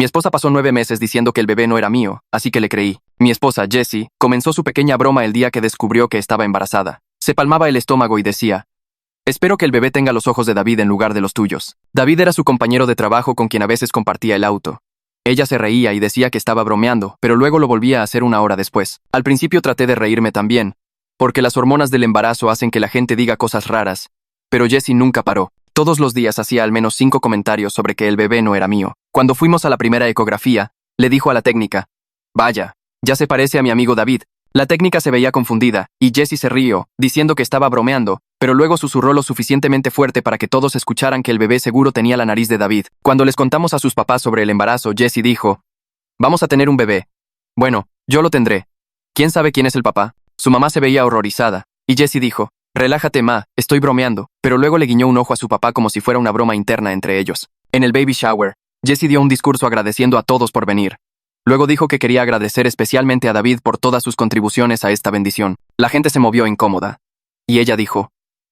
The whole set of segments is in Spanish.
Mi esposa pasó 9 meses diciendo que el bebé no era mío, así que le creí. Mi esposa, Jessie, comenzó su pequeña broma el día que descubrió que estaba embarazada. Se palmaba el estómago y decía: espero que el bebé tenga los ojos de David en lugar de los tuyos. David era su compañero de trabajo con quien a veces compartía el auto. Ella se reía y decía que estaba bromeando, pero luego lo volvía a hacer una hora después. Al principio traté de reírme también, porque las hormonas del embarazo hacen que la gente diga cosas raras, pero Jessie nunca paró. Todos los días hacía al menos 5 comentarios sobre que el bebé no era mío. Cuando fuimos a la primera ecografía, le dijo a la técnica: vaya, ya se parece a mi amigo David. La técnica se veía confundida, y Jessie se rió, diciendo que estaba bromeando, pero luego susurró lo suficientemente fuerte para que todos escucharan que el bebé seguro tenía la nariz de David. Cuando les contamos a sus papás sobre el embarazo, Jessie dijo: vamos a tener un bebé. Bueno, yo lo tendré. ¿Quién sabe quién es el papá? Su mamá se veía horrorizada, y Jessie dijo: relájate, ma, estoy bromeando, pero luego le guiñó un ojo a su papá como si fuera una broma interna entre ellos. En el baby shower, Jessie dio un discurso agradeciendo a todos por venir. Luego dijo que quería agradecer especialmente a David por todas sus contribuciones a esta bendición. La gente se movió incómoda. Y ella dijo: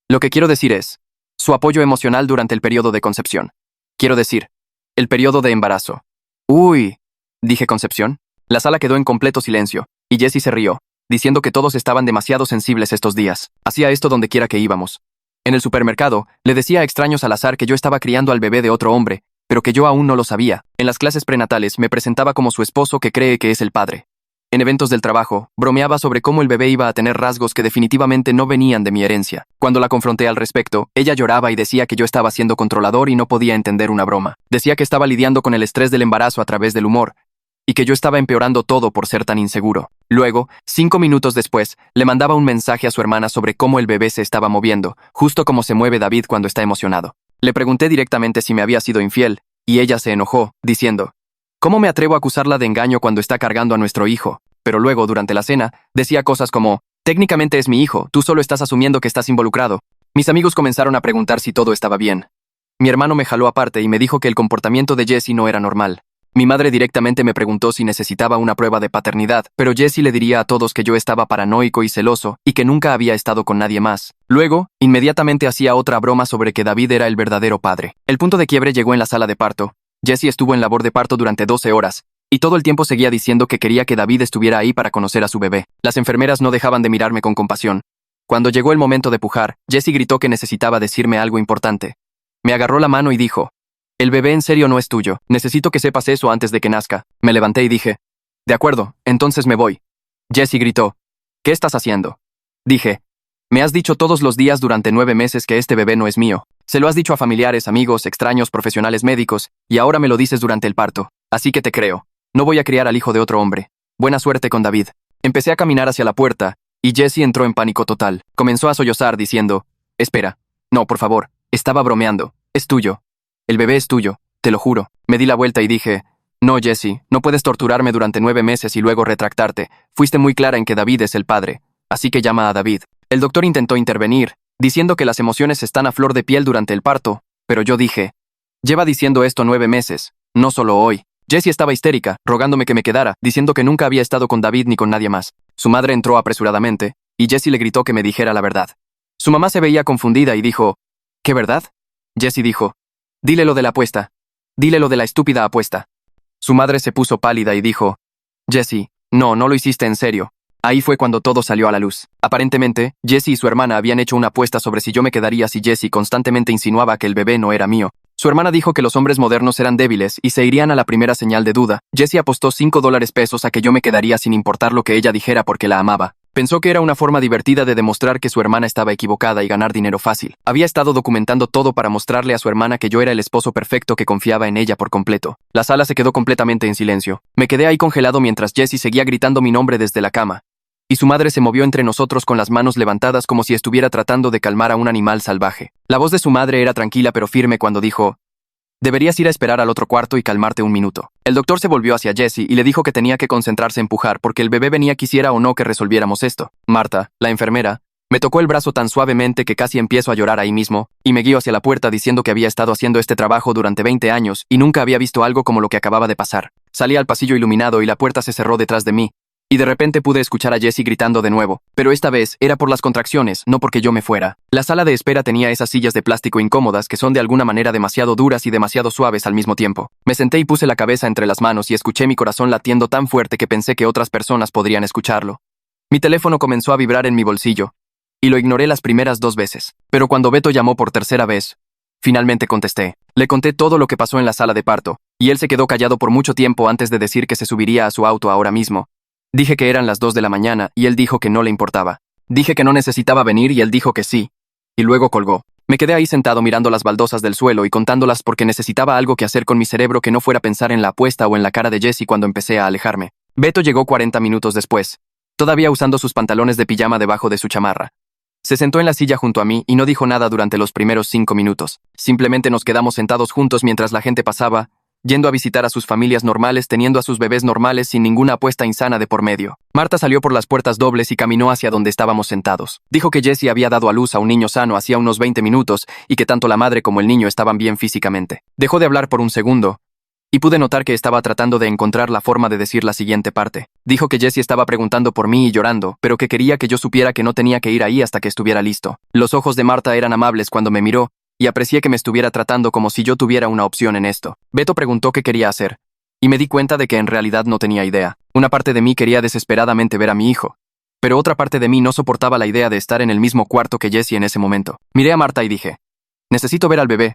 lo que quiero decir es, su apoyo emocional durante el periodo de concepción. Quiero decir, el periodo de embarazo. Uy, dije concepción. La sala quedó en completo silencio, y Jessie se rió, diciendo que todos estaban demasiado sensibles estos días. Hacía esto donde quiera que íbamos. En el supermercado, le decía a extraños al azar que yo estaba criando al bebé de otro hombre, pero que yo aún no lo sabía. En las clases prenatales me presentaba como su esposo que cree que es el padre. En eventos del trabajo, bromeaba sobre cómo el bebé iba a tener rasgos que definitivamente no venían de mi herencia. Cuando la confronté al respecto, ella lloraba y decía que yo estaba siendo controlador y no podía entender una broma. Decía que estaba lidiando con el estrés del embarazo a través del humor, y que yo estaba empeorando todo por ser tan inseguro. Luego, 5 minutos después, le mandaba un mensaje a su hermana sobre cómo el bebé se estaba moviendo, justo como se mueve David cuando está emocionado. Le pregunté directamente si me había sido infiel, y ella se enojó, diciendo: ¿cómo me atrevo a acusarla de engaño cuando está cargando a nuestro hijo? Pero luego, durante la cena, decía cosas como: técnicamente es mi hijo, tú solo estás asumiendo que estás involucrado. Mis amigos comenzaron a preguntar si todo estaba bien. Mi hermano me jaló aparte y me dijo que el comportamiento de Jessie no era normal. Mi madre directamente me preguntó si necesitaba una prueba de paternidad, pero Jessie le diría a todos que yo estaba paranoico y celoso y que nunca había estado con nadie más. Luego, inmediatamente hacía otra broma sobre que David era el verdadero padre. El punto de quiebre llegó en la sala de parto. Jessie estuvo en labor de parto durante 12 horas, y todo el tiempo seguía diciendo que quería que David estuviera ahí para conocer a su bebé. Las enfermeras no dejaban de mirarme con compasión. Cuando llegó el momento de pujar, Jessie gritó que necesitaba decirme algo importante. Me agarró la mano y dijo: el bebé en serio no es tuyo, necesito que sepas eso antes de que nazca. Me levanté y dije: de acuerdo, entonces me voy. Jessie gritó: ¿qué estás haciendo? Dije: me has dicho todos los días durante 9 meses que este bebé no es mío. Se lo has dicho a familiares, amigos, extraños, profesionales médicos, y ahora me lo dices durante el parto. Así que te creo. No voy a criar al hijo de otro hombre. Buena suerte con David. Empecé a caminar hacia la puerta, y Jessie entró en pánico total. Comenzó a sollozar diciendo: espera. No, por favor. Estaba bromeando. Es tuyo. El bebé es tuyo, te lo juro. Me di la vuelta y dije: no, Jessie, no puedes torturarme durante 9 meses y luego retractarte. Fuiste muy clara en que David es el padre. Así que llama a David. El doctor intentó intervenir, diciendo que las emociones están a flor de piel durante el parto, pero yo dije: lleva diciendo esto 9 meses, no solo hoy. Jessie estaba histérica, rogándome que me quedara, diciendo que nunca había estado con David ni con nadie más. Su madre entró apresuradamente, y Jessie le gritó que me dijera la verdad. Su mamá se veía confundida y dijo: ¿qué verdad? Jessie dijo: dile lo de la apuesta. Dile lo de la estúpida apuesta. Su madre se puso pálida y dijo: Jessie, no lo hiciste en serio. Ahí fue cuando todo salió a la luz. Aparentemente, Jessie y su hermana habían hecho una apuesta sobre si yo me quedaría si Jessie constantemente insinuaba que el bebé no era mío. Su hermana dijo que los hombres modernos eran débiles y se irían a la primera señal de duda. Jessie apostó $5 a que yo me quedaría sin importar lo que ella dijera porque la amaba. Pensó que era una forma divertida de demostrar que su hermana estaba equivocada y ganar dinero fácil. Había estado documentando todo para mostrarle a su hermana que yo era el esposo perfecto que confiaba en ella por completo. La sala se quedó completamente en silencio. Me quedé ahí congelado mientras Jessie seguía gritando mi nombre desde la cama. Y su madre se movió entre nosotros con las manos levantadas como si estuviera tratando de calmar a un animal salvaje. La voz de su madre era tranquila pero firme cuando dijo: deberías ir a esperar al otro cuarto y calmarte un minuto. El doctor se volvió hacia Jessie y le dijo que tenía que concentrarse en pujar porque el bebé venía quisiera o no que resolviéramos esto. Marta, la enfermera, me tocó el brazo tan suavemente que casi empiezo a llorar ahí mismo, y me guió hacia la puerta diciendo que había estado haciendo este trabajo durante 20 años y nunca había visto algo como lo que acababa de pasar. Salí al pasillo iluminado y la puerta se cerró detrás de mí, y de repente pude escuchar a Jessie gritando de nuevo, pero esta vez era por las contracciones, no porque yo me fuera. La sala de espera tenía esas sillas de plástico incómodas que son de alguna manera demasiado duras y demasiado suaves al mismo tiempo. Me senté y puse la cabeza entre las manos y escuché mi corazón latiendo tan fuerte que pensé que otras personas podrían escucharlo. Mi teléfono comenzó a vibrar en mi bolsillo, y lo ignoré las primeras 2 veces. Pero cuando Beto llamó por tercera vez, finalmente contesté. Le conté todo lo que pasó en la sala de parto, y él se quedó callado por mucho tiempo antes de decir que se subiría a su auto ahora mismo. Dije que eran las 2 de la mañana, y él dijo que no le importaba. Dije que no necesitaba venir y él dijo que sí. Y luego colgó. Me quedé ahí sentado mirando las baldosas del suelo y contándolas porque necesitaba algo que hacer con mi cerebro que no fuera pensar en la apuesta o en la cara de Jessie cuando empecé a alejarme. Beto llegó 40 minutos después, todavía usando sus pantalones de pijama debajo de su chamarra. Se sentó en la silla junto a mí y no dijo nada durante los primeros 5 minutos. Simplemente nos quedamos sentados juntos mientras la gente pasaba, yendo a visitar a sus familias normales, teniendo a sus bebés normales sin ninguna apuesta insana de por medio. Marta salió por las puertas dobles y caminó hacia donde estábamos sentados. Dijo que Jessie había dado a luz a un niño sano hacía unos 20 minutos y que tanto la madre como el niño estaban bien físicamente. Dejó de hablar por un segundo, y pude notar que estaba tratando de encontrar la forma de decir la siguiente parte. Dijo que Jessie estaba preguntando por mí y llorando, pero que quería que yo supiera que no tenía que ir ahí hasta que estuviera listo. Los ojos de Marta eran amables cuando me miró, y aprecié que me estuviera tratando como si yo tuviera una opción en esto. Beto preguntó qué quería hacer, y me di cuenta de que en realidad no tenía idea. Una parte de mí quería desesperadamente ver a mi hijo, pero otra parte de mí no soportaba la idea de estar en el mismo cuarto que Jessie en ese momento. Miré a Marta y dije, necesito ver al bebé,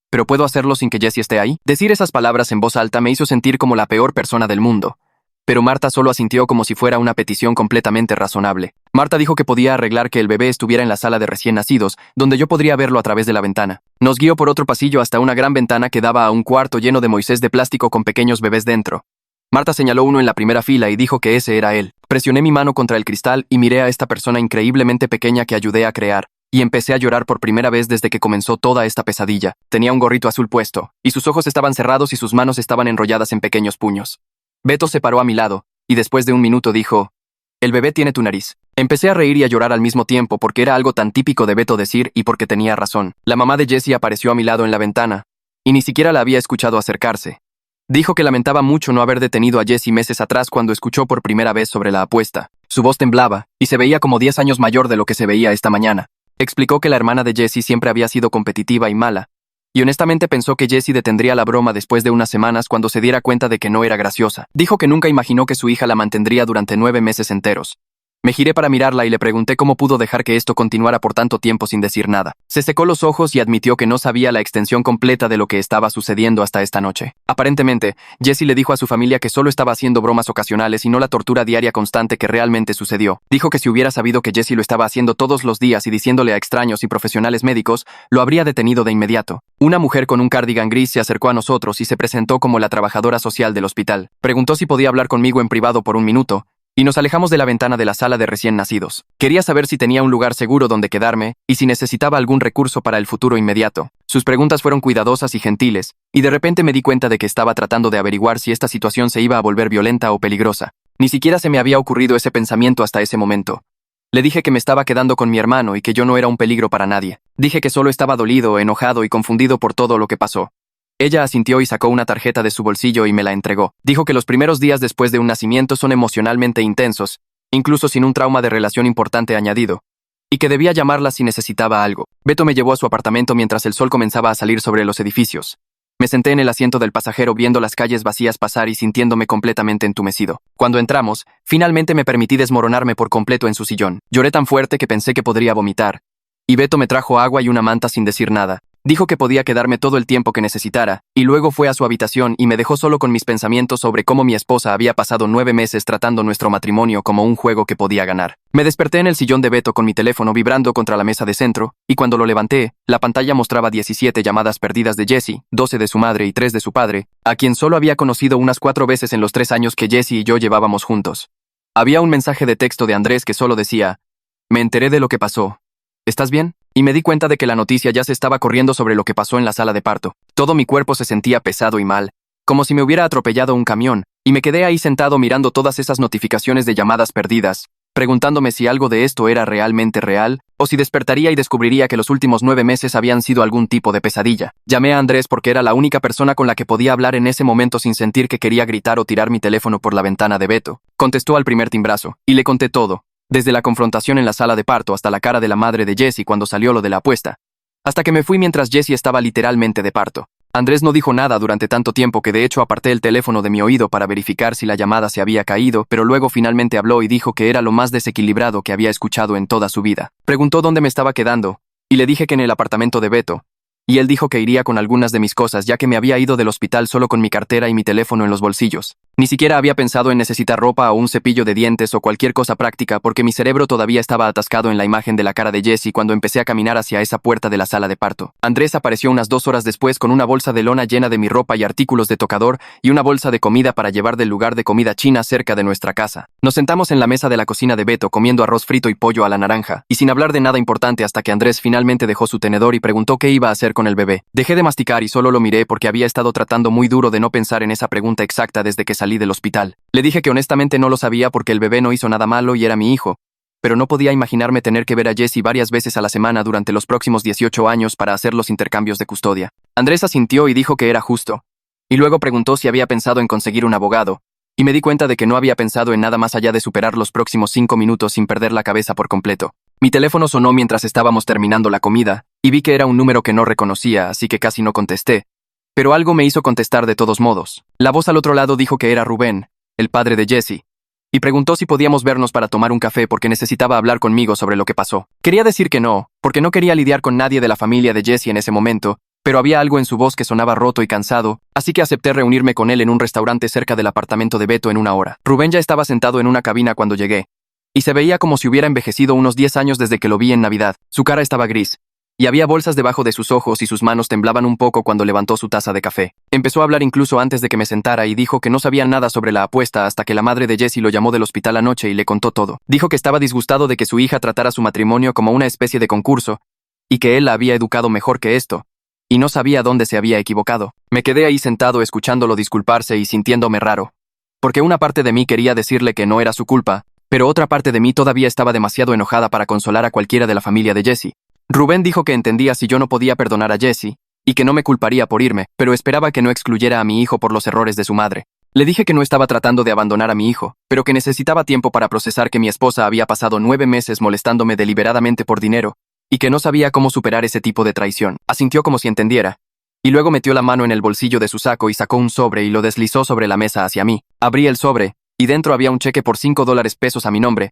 pero ¿puedo hacerlo sin que Jessie esté ahí? Decir esas palabras en voz alta me hizo sentir como la peor persona del mundo, pero Marta solo asintió como si fuera una petición completamente razonable. Marta dijo que podía arreglar que el bebé estuviera en la sala de recién nacidos, donde yo podría verlo a través de la ventana. Nos guió por otro pasillo hasta una gran ventana que daba a un cuarto lleno de Moisés de plástico con pequeños bebés dentro. Marta señaló uno en la primera fila y dijo que ese era él. Presioné mi mano contra el cristal y miré a esta persona increíblemente pequeña que ayudé a crear, y empecé a llorar por primera vez desde que comenzó toda esta pesadilla. Tenía un gorrito azul puesto, y sus ojos estaban cerrados y sus manos estaban enrolladas en pequeños puños. Beto se paró a mi lado, y después de un minuto dijo, «El bebé tiene tu nariz». Empecé a reír y a llorar al mismo tiempo porque era algo tan típico de Beto decir y porque tenía razón. La mamá de Jessie apareció a mi lado en la ventana, y ni siquiera la había escuchado acercarse. Dijo que lamentaba mucho no haber detenido a Jessie meses atrás cuando escuchó por primera vez sobre la apuesta. Su voz temblaba, y se veía como 10 años mayor de lo que se veía esta mañana. Explicó que la hermana de Jessie siempre había sido competitiva y mala, y honestamente pensó que Jessie detendría la broma después de unas semanas cuando se diera cuenta de que no era graciosa. Dijo que nunca imaginó que su hija la mantendría durante 9 meses enteros. Me giré para mirarla y le pregunté cómo pudo dejar que esto continuara por tanto tiempo sin decir nada. Se secó los ojos y admitió que no sabía la extensión completa de lo que estaba sucediendo hasta esta noche. Aparentemente, Jessie le dijo a su familia que solo estaba haciendo bromas ocasionales y no la tortura diaria constante que realmente sucedió. Dijo que si hubiera sabido que Jessie lo estaba haciendo todos los días y diciéndole a extraños y profesionales médicos, lo habría detenido de inmediato. Una mujer con un cardigan gris se acercó a nosotros y se presentó como la trabajadora social del hospital. Preguntó si podía hablar conmigo en privado por un minuto, y nos alejamos de la ventana de la sala de recién nacidos. Quería saber si tenía un lugar seguro donde quedarme y si necesitaba algún recurso para el futuro inmediato. Sus preguntas fueron cuidadosas y gentiles, y de repente me di cuenta de que estaba tratando de averiguar si esta situación se iba a volver violenta o peligrosa. Ni siquiera se me había ocurrido ese pensamiento hasta ese momento. Le dije que me estaba quedando con mi hermano y que yo no era un peligro para nadie. Dije que solo estaba dolido, enojado y confundido por todo lo que pasó. Ella asintió y sacó una tarjeta de su bolsillo y me la entregó. Dijo que los primeros días después de un nacimiento son emocionalmente intensos, incluso sin un trauma de relación importante añadido, y que debía llamarla si necesitaba algo. Beto me llevó a su apartamento mientras el sol comenzaba a salir sobre los edificios. Me senté en el asiento del pasajero viendo las calles vacías pasar y sintiéndome completamente entumecido. Cuando entramos, finalmente me permití desmoronarme por completo en su sillón. Lloré tan fuerte que pensé que podría vomitar, y Beto me trajo agua y una manta sin decir nada. Dijo que podía quedarme todo el tiempo que necesitara, y luego fue a su habitación y me dejó solo con mis pensamientos sobre cómo mi esposa había pasado 9 meses tratando nuestro matrimonio como un juego que podía ganar. Me desperté en el sillón de Beto con mi teléfono vibrando contra la mesa de centro, y cuando lo levanté, la pantalla mostraba 17 llamadas perdidas de Jessie, 12 de su madre y 3 de su padre, a quien solo había conocido unas 4 veces en los 3 años que Jessie y yo llevábamos juntos. Había un mensaje de texto de Andrés que solo decía, «Me enteré de lo que pasó. ¿Estás bien?» Y me di cuenta de que la noticia ya se estaba corriendo sobre lo que pasó en la sala de parto. Todo mi cuerpo se sentía pesado y mal, como si me hubiera atropellado un camión, y me quedé ahí sentado mirando todas esas notificaciones de llamadas perdidas, preguntándome si algo de esto era realmente real, o si despertaría y descubriría que los últimos 9 meses habían sido algún tipo de pesadilla. Llamé a Andrés porque era la única persona con la que podía hablar en ese momento sin sentir que quería gritar o tirar mi teléfono por la ventana de Beto. Contestó al primer timbrazo, y le conté todo, desde la confrontación en la sala de parto hasta la cara de la madre de Jessie cuando salió lo de la apuesta, hasta que me fui mientras Jessie estaba literalmente de parto. Andrés no dijo nada durante tanto tiempo que de hecho aparté el teléfono de mi oído para verificar si la llamada se había caído, pero luego finalmente habló y dijo que era lo más desequilibrado que había escuchado en toda su vida. Preguntó dónde me estaba quedando, y le dije que en el apartamento de Beto, y él dijo que iría con algunas de mis cosas ya que me había ido del hospital solo con mi cartera y mi teléfono en los bolsillos. Ni siquiera había pensado en necesitar ropa o un cepillo de dientes o cualquier cosa práctica porque mi cerebro todavía estaba atascado en la imagen de la cara de Jessie cuando empecé a caminar hacia esa puerta de la sala de parto. Andrés apareció unas 2 horas después con una bolsa de lona llena de mi ropa y artículos de tocador y una bolsa de comida para llevar del lugar de comida china cerca de nuestra casa. Nos sentamos en la mesa de la cocina de Beto comiendo arroz frito y pollo a la naranja, y sin hablar de nada importante hasta que Andrés finalmente dejó su tenedor y preguntó qué iba a hacer con el bebé. Dejé de masticar y solo lo miré porque había estado tratando muy duro de no pensar en esa pregunta exacta desde que salí del hospital. Le dije que honestamente no lo sabía porque el bebé no hizo nada malo y era mi hijo, pero no podía imaginarme tener que ver a Jessie varias veces a la semana durante los próximos 18 años para hacer los intercambios de custodia. Andrés asintió y dijo que era justo, y luego preguntó si había pensado en conseguir un abogado, y me di cuenta de que no había pensado en nada más allá de superar los próximos 5 minutos sin perder la cabeza por completo. Mi teléfono sonó mientras estábamos terminando la comida, y vi que era un número que no reconocía, así que casi no contesté. Pero algo me hizo contestar de todos modos. La voz al otro lado dijo que era Rubén, el padre de Jessie, y preguntó si podíamos vernos para tomar un café porque necesitaba hablar conmigo sobre lo que pasó. Quería decir que no, porque no quería lidiar con nadie de la familia de Jessie en ese momento, pero había algo en su voz que sonaba roto y cansado, así que acepté reunirme con él en un restaurante cerca del apartamento de Beto en una hora. Rubén ya estaba sentado en una cabina cuando llegué, y se veía como si hubiera envejecido unos 10 años desde que lo vi en Navidad. Su cara estaba gris, y había bolsas debajo de sus ojos y sus manos temblaban un poco cuando levantó su taza de café. Empezó a hablar incluso antes de que me sentara y dijo que no sabía nada sobre la apuesta hasta que la madre de Jessie lo llamó del hospital anoche y le contó todo. Dijo que estaba disgustado de que su hija tratara su matrimonio como una especie de concurso, y que él la había educado mejor que esto, y no sabía dónde se había equivocado. Me quedé ahí sentado escuchándolo disculparse y sintiéndome raro, porque una parte de mí quería decirle que no era su culpa, pero otra parte de mí todavía estaba demasiado enojada para consolar a cualquiera de la familia de Jessie. Rubén dijo que entendía si yo no podía perdonar a Jessie, y que no me culparía por irme, pero esperaba que no excluyera a mi hijo por los errores de su madre. Le dije que no estaba tratando de abandonar a mi hijo, pero que necesitaba tiempo para procesar que mi esposa había pasado 9 meses molestándome deliberadamente por dinero, y que no sabía cómo superar ese tipo de traición. Asintió como si entendiera, y luego metió la mano en el bolsillo de su saco y sacó un sobre y lo deslizó sobre la mesa hacia mí. Abrí el sobre, y dentro había un cheque por $5 a mi nombre,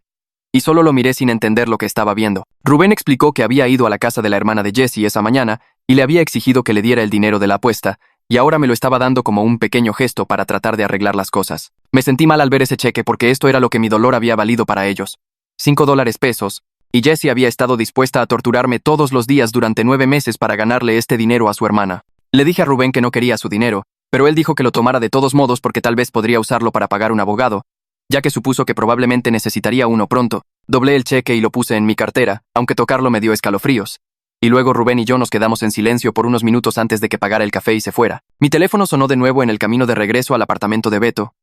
y solo lo miré sin entender lo que estaba viendo. Rubén explicó que había ido a la casa de la hermana de Jessie esa mañana y le había exigido que le diera el dinero de la apuesta, y ahora me lo estaba dando como un pequeño gesto para tratar de arreglar las cosas. Me sentí mal al ver ese cheque porque esto era lo que mi dolor había valido para ellos. $5, y Jessie había estado dispuesta a torturarme todos los días durante 9 meses para ganarle este dinero a su hermana. Le dije a Rubén que no quería su dinero, pero él dijo que lo tomara de todos modos porque tal vez podría usarlo para pagar un abogado, ya que supuso que probablemente necesitaría uno pronto. Doblé el cheque y lo puse en mi cartera, aunque tocarlo me dio escalofríos. Y luego Rubén y yo nos quedamos en silencio por unos minutos antes de que pagara el café y se fuera. Mi teléfono sonó de nuevo en el camino de regreso al apartamento de Beto,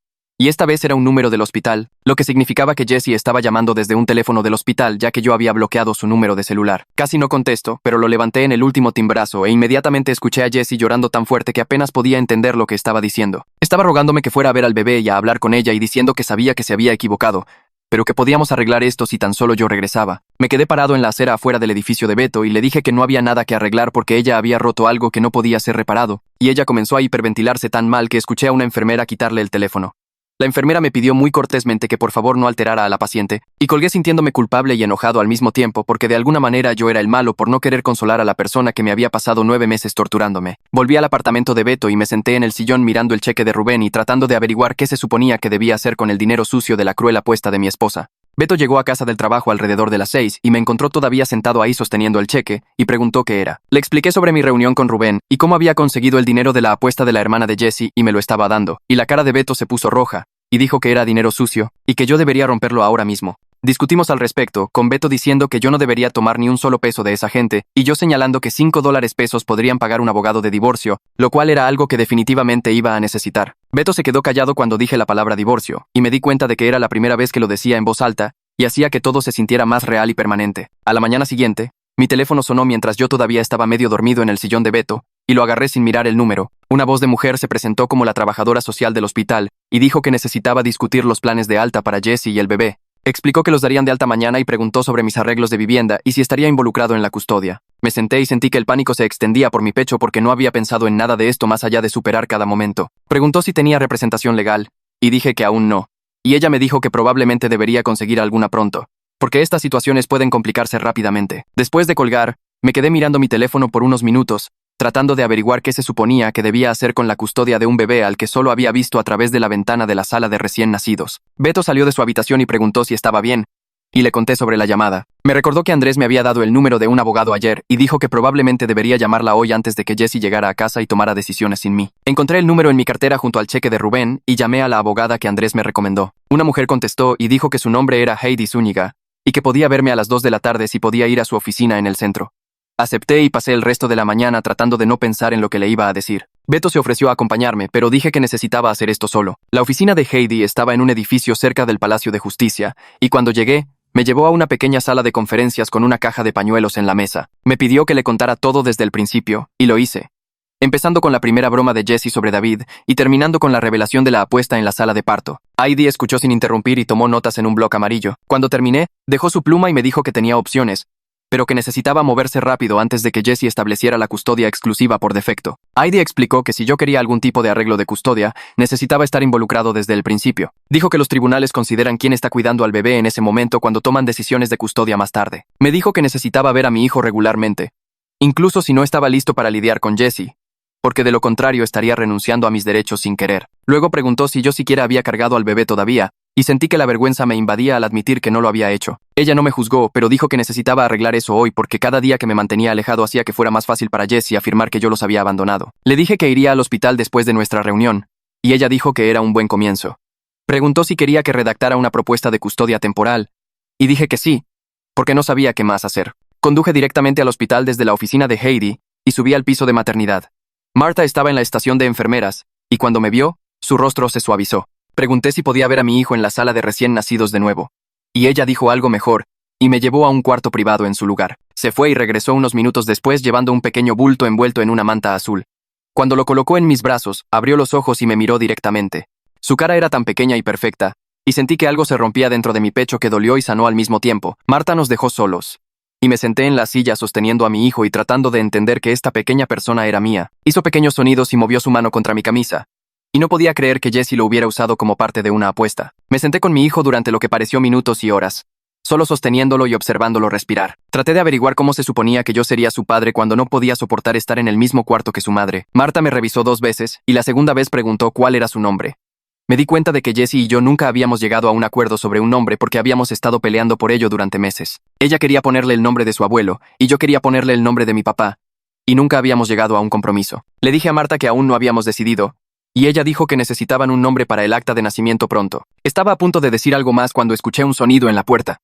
y esta vez era un número del hospital, lo que significaba que Jessie estaba llamando desde un teléfono del hospital ya que yo había bloqueado su número de celular. Casi no contesto, pero lo levanté en el último timbrazo e inmediatamente escuché a Jessie llorando tan fuerte que apenas podía entender lo que estaba diciendo. Estaba rogándome que fuera a ver al bebé y a hablar con ella y diciendo que sabía que se había equivocado, pero que podíamos arreglar esto si tan solo yo regresaba. Me quedé parado en la acera afuera del edificio de Beto y le dije que no había nada que arreglar porque ella había roto algo que no podía ser reparado, y ella comenzó a hiperventilarse tan mal que escuché a una enfermera quitarle el teléfono. La enfermera me pidió muy cortésmente que por favor no alterara a la paciente, y colgué sintiéndome culpable y enojado al mismo tiempo porque de alguna manera yo era el malo por no querer consolar a la persona que me había pasado 9 meses torturándome. Volví al apartamento de Beto y me senté en el sillón mirando el cheque de Rubén y tratando de averiguar qué se suponía que debía hacer con el dinero sucio de la cruel apuesta de mi esposa. Beto llegó a casa del trabajo alrededor de las 6 y me encontró todavía sentado ahí sosteniendo el cheque y preguntó qué era. Le expliqué sobre mi reunión con Rubén y cómo había conseguido el dinero de la apuesta de la hermana de Jessie y me lo estaba dando, y la cara de Beto se puso roja, y dijo que era dinero sucio, y que yo debería romperlo ahora mismo. Discutimos al respecto, con Beto diciendo que yo no debería tomar ni un solo peso de esa gente, y yo señalando que $5 podrían pagar un abogado de divorcio, lo cual era algo que definitivamente iba a necesitar. Beto se quedó callado cuando dije la palabra divorcio, y me di cuenta de que era la primera vez que lo decía en voz alta, y hacía que todo se sintiera más real y permanente. A la mañana siguiente, mi teléfono sonó mientras yo todavía estaba medio dormido en el sillón de Beto, y lo agarré sin mirar el número, Una voz de mujer se presentó como la trabajadora social del hospital y dijo que necesitaba discutir los planes de alta para Jessie y el bebé. Explicó que los darían de alta mañana y preguntó sobre mis arreglos de vivienda y si estaría involucrado en la custodia. Me senté y sentí que el pánico se extendía por mi pecho porque no había pensado en nada de esto más allá de superar cada momento. Preguntó si tenía representación legal, y dije que aún no. Y ella me dijo que probablemente debería conseguir alguna pronto, porque estas situaciones pueden complicarse rápidamente. Después de colgar, me quedé mirando mi teléfono por unos minutos, tratando de averiguar qué se suponía que debía hacer con la custodia de un bebé al que solo había visto a través de la ventana de la sala de recién nacidos. Beto salió de su habitación y preguntó si estaba bien, y le conté sobre la llamada. Me recordó que Andrés me había dado el número de un abogado ayer y dijo que probablemente debería llamarla hoy antes de que Jessie llegara a casa y tomara decisiones sin mí. Encontré el número en mi cartera junto al cheque de Rubén y llamé a la abogada que Andrés me recomendó. Una mujer contestó y dijo que su nombre era Heidi Zúñiga y que podía verme a las 2 de la tarde si podía ir a su oficina en el centro. Acepté y pasé el resto de la mañana tratando de no pensar en lo que le iba a decir. Beto se ofreció a acompañarme, pero dije que necesitaba hacer esto solo. La oficina de Heidi estaba en un edificio cerca del Palacio de Justicia, y cuando llegué, me llevó a una pequeña sala de conferencias con una caja de pañuelos en la mesa. Me pidió que le contara todo desde el principio, y lo hice. Empezando con la primera broma de Jessie sobre David, y terminando con la revelación de la apuesta en la sala de parto. Heidi escuchó sin interrumpir y tomó notas en un bloc amarillo. Cuando terminé, dejó su pluma y me dijo que tenía opciones, pero que necesitaba moverse rápido antes de que Jessie estableciera la custodia exclusiva por defecto. Heidi explicó que si yo quería algún tipo de arreglo de custodia, necesitaba estar involucrado desde el principio. Dijo que los tribunales consideran quién está cuidando al bebé en ese momento cuando toman decisiones de custodia más tarde. Me dijo que necesitaba ver a mi hijo regularmente, incluso si no estaba listo para lidiar con Jessie, porque de lo contrario estaría renunciando a mis derechos sin querer. Luego preguntó si yo siquiera había cargado al bebé todavía, y sentí que la vergüenza me invadía al admitir que no lo había hecho. Ella no me juzgó, pero dijo que necesitaba arreglar eso hoy porque cada día que me mantenía alejado hacía que fuera más fácil para Jessie afirmar que yo los había abandonado. Le dije que iría al hospital después de nuestra reunión, y ella dijo que era un buen comienzo. Preguntó si quería que redactara una propuesta de custodia temporal, y dije que sí, porque no sabía qué más hacer. Conduje directamente al hospital desde la oficina de Heidi y subí al piso de maternidad. Marta estaba en la estación de enfermeras, y cuando me vio, su rostro se suavizó. Pregunté si podía ver a mi hijo en la sala de recién nacidos de nuevo, y ella dijo algo mejor, y me llevó a un cuarto privado en su lugar. Se fue y regresó unos minutos después llevando un pequeño bulto envuelto en una manta azul. Cuando lo colocó en mis brazos, abrió los ojos y me miró directamente. Su cara era tan pequeña y perfecta, y sentí que algo se rompía dentro de mi pecho que dolió y sanó al mismo tiempo. Marta nos dejó solos, y me senté en la silla sosteniendo a mi hijo y tratando de entender que esta pequeña persona era mía. Hizo pequeños sonidos y movió su mano contra mi camisa. Y no podía creer que Jessie lo hubiera usado como parte de una apuesta. Me senté con mi hijo durante lo que pareció minutos y horas, solo sosteniéndolo y observándolo respirar. Traté de averiguar cómo se suponía que yo sería su padre cuando no podía soportar estar en el mismo cuarto que su madre. Marta me revisó 2 veces, y la segunda vez preguntó cuál era su nombre. Me di cuenta de que Jessie y yo nunca habíamos llegado a un acuerdo sobre un nombre porque habíamos estado peleando por ello durante meses. Ella quería ponerle el nombre de su abuelo, y yo quería ponerle el nombre de mi papá, y nunca habíamos llegado a un compromiso. Le dije a Marta que aún no habíamos decidido, y ella dijo que necesitaban un nombre para el acta de nacimiento pronto. Estaba a punto de decir algo más cuando escuché un sonido en la puerta.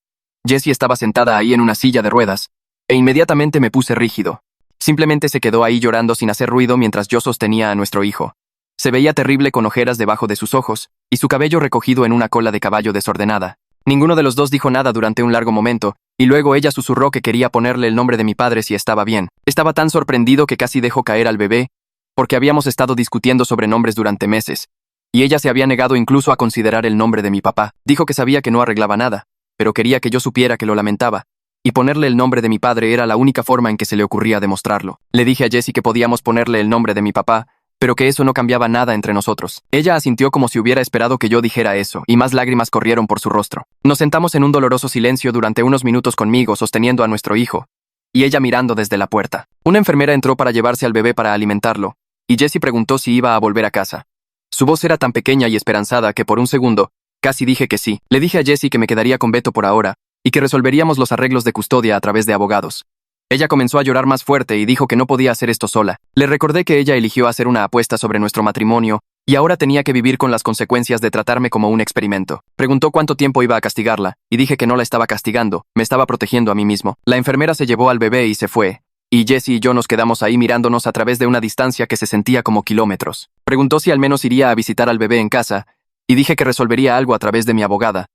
Jessie estaba sentada ahí en una silla de ruedas, e inmediatamente me puse rígido. Simplemente se quedó ahí llorando sin hacer ruido mientras yo sostenía a nuestro hijo. Se veía terrible con ojeras debajo de sus ojos, y su cabello recogido en una cola de caballo desordenada. Ninguno de los dos dijo nada durante un largo momento, y luego ella susurró que quería ponerle el nombre de mi padre si estaba bien. Estaba tan sorprendido que casi dejó caer al bebé, porque habíamos estado discutiendo sobre nombres durante meses, y ella se había negado incluso a considerar el nombre de mi papá. Dijo que sabía que no arreglaba nada, pero quería que yo supiera que lo lamentaba, y ponerle el nombre de mi padre era la única forma en que se le ocurría demostrarlo. Le dije a Jessie que podíamos ponerle el nombre de mi papá, pero que eso no cambiaba nada entre nosotros. Ella asintió como si hubiera esperado que yo dijera eso, y más lágrimas corrieron por su rostro. Nos sentamos en un doloroso silencio durante unos minutos conmigo sosteniendo a nuestro hijo, y ella mirando desde la puerta. Una enfermera entró para llevarse al bebé para alimentarlo, y Jessie preguntó si iba a volver a casa. Su voz era tan pequeña y esperanzada que por un segundo, casi dije que sí. Le dije a Jessie que me quedaría con Beto por ahora, y que resolveríamos los arreglos de custodia a través de abogados. Ella comenzó a llorar más fuerte y dijo que no podía hacer esto sola. Le recordé que ella eligió hacer una apuesta sobre nuestro matrimonio, y ahora tenía que vivir con las consecuencias de tratarme como un experimento. Preguntó cuánto tiempo iba a castigarla, y dije que no la estaba castigando, me estaba protegiendo a mí mismo. La enfermera se llevó al bebé y se fue, y Jessie y yo nos quedamos ahí mirándonos a través de una distancia que se sentía como kilómetros. Preguntó si al menos iría a visitar al bebé en casa, y dije que resolvería algo a través de mi abogada.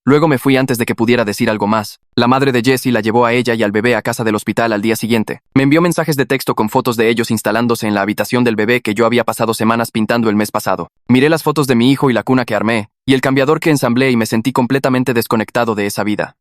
Luego me fui antes de que pudiera decir algo más. La madre de Jessie la llevó a ella y al bebé a casa del hospital al día siguiente. Me envió mensajes de texto con fotos de ellos instalándose en la habitación del bebé que yo había pasado semanas pintando el mes pasado. Miré las fotos de mi hijo y la cuna que armé, y el cambiador que ensamblé y me sentí completamente desconectado de esa vida.